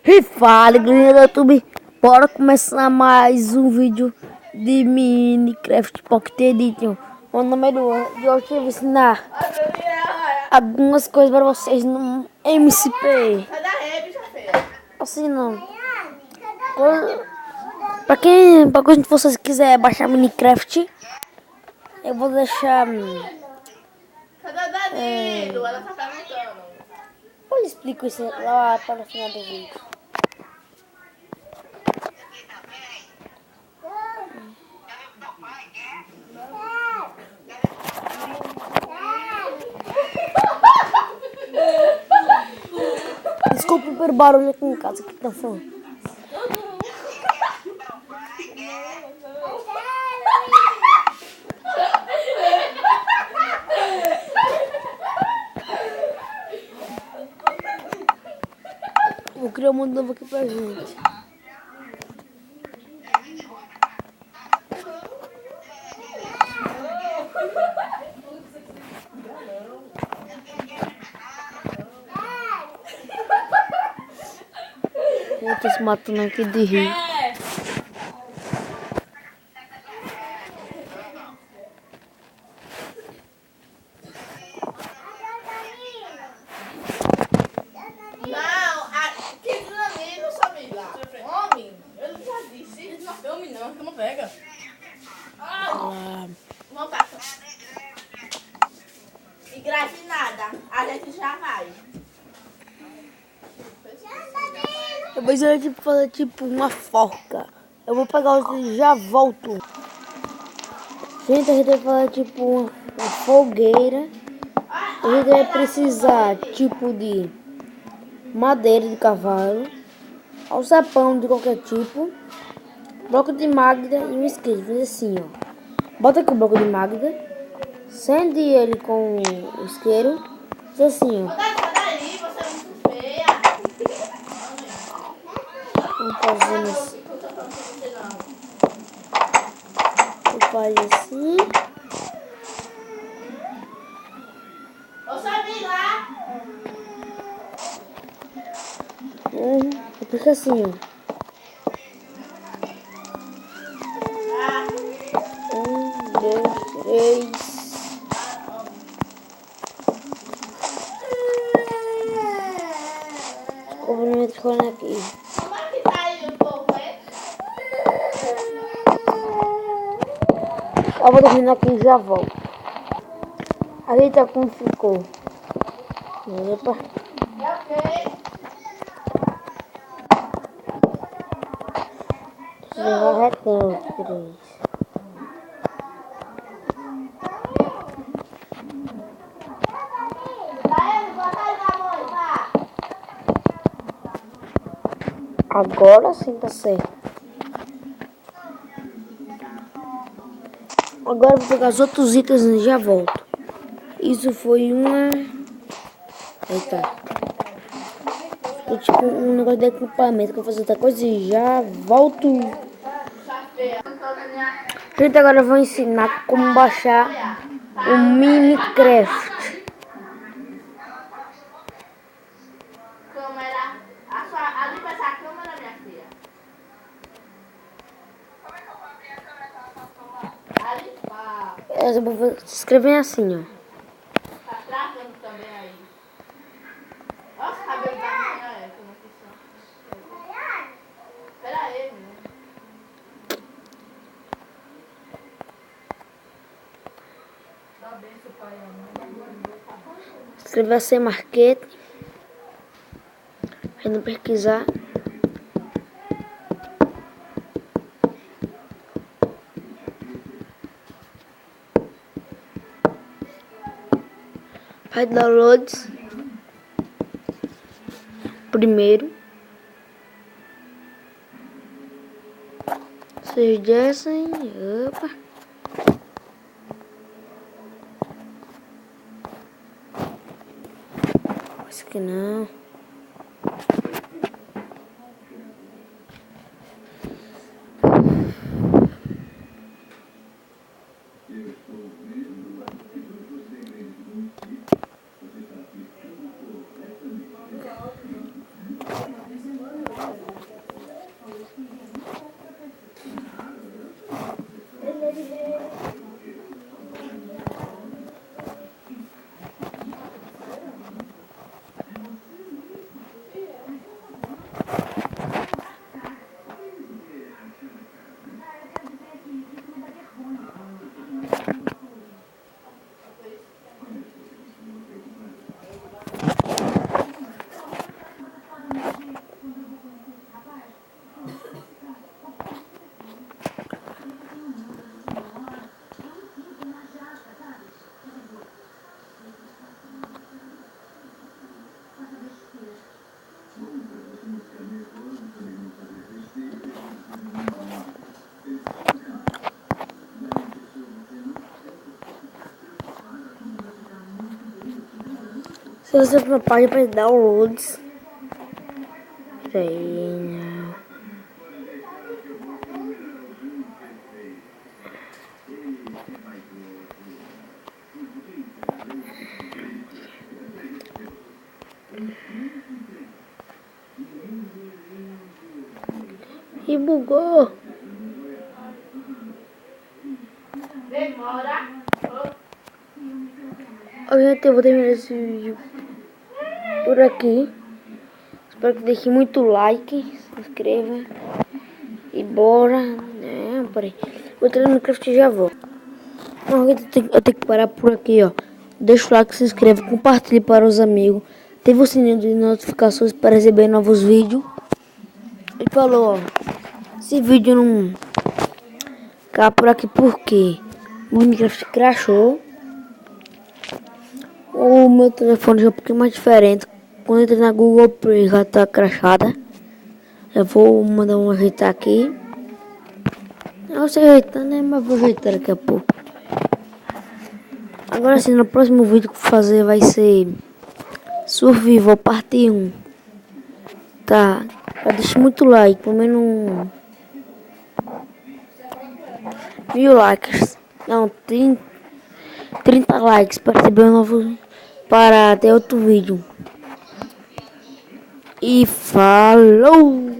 E fala, galera do YouTube, bora começar mais um vídeo de Minecraft Pocket Edition. O nome de hoje eu vou ensinar algumas coisas para vocês no MCP. Assim não. Para quem vocês quiser baixar Minecraft, eu vou deixar. Cadê Danilo? Ela tá perguntando. Eu explico isso lá para o final do vídeo. Desculpa pelo barulho aqui em casa que tá falando. Vou criar um mundo novo aqui pra gente. Eu tô se matando aqui de rir. Que Danilo, Samila? Homem, eu já disse. Não é homem não, que não pega. Vamos passar. E grave nada, a gente já vai. Eu vou fazer tipo uma forca. Eu vou pegar os e já volto. Gente, a gente vai fazer tipo uma fogueira. A gente vai precisar tipo de madeira de cavalo, alçapão de qualquer tipo, bloco de magda e um isqueiro. Faz assim, ó. Bota aqui o bloco de magda, acende ele com o isqueiro. Faz assim, ó. Sai daí, você é muito feia. Vamos fazendo assim. Faz assim. Ô Samila! Fica assim, ó. Dois, três. Descobrimento aqui. Como é que tá aí o povo, hein? Eu vou terminar aqui e já volto. Ali tá como ficou. Opa. É ok. Já retão, três. Daí, bota aí na mãe, tá? Agora sim tá certo. Agora eu vou pegar os outros itens e já volto. Isso foi uma... Eita. Foi tipo um negócio de equipamento que eu vou fazer outra coisa e já volto. Gente, agora eu vou ensinar como baixar o Minecraft. Câmera. Ali vai ser a câmera, minha filha. Ali, pá. Eu vou escrever assim, ó. Tá travando também aí. Olha os cabelos da minha é, como que são. Pera aí, menino. Escrever assim, marquete. Pra não pesquisar. Faz downloads. Primeiro. Vocês descem. Opa. Isso aqui não. Se você for na página para downloads. Peraí. E bugou. Demora. Gente, eu vou terminar esse vídeo por aqui. Espero que deixe muito like, se inscreva e bora. Peraí. Vou entrar no Minecraft e já vou. Não, eu tenho que parar por aqui, ó. Deixa o like, se inscreva, compartilhe para os amigos. Ative o sininho de notificações para receber novos vídeos. E falou, ó. Esse vídeo não ficar por aqui porque o Minecraft crashou. O meu telefone já é um pouquinho mais diferente. Quando eu entrei na Google Play já tá crashada. Eu vou mandar um ajeitar aqui. Eu sei ajeitar, né? Mas vou ajeitar daqui a pouco. Agora sim, no próximo vídeo que eu vou fazer vai ser Survival parte 1. Tá? Deixa muito like, pelo menos 1000 likes. Não, 30 likes para receber um novo. Para ter outro vídeo. E falou!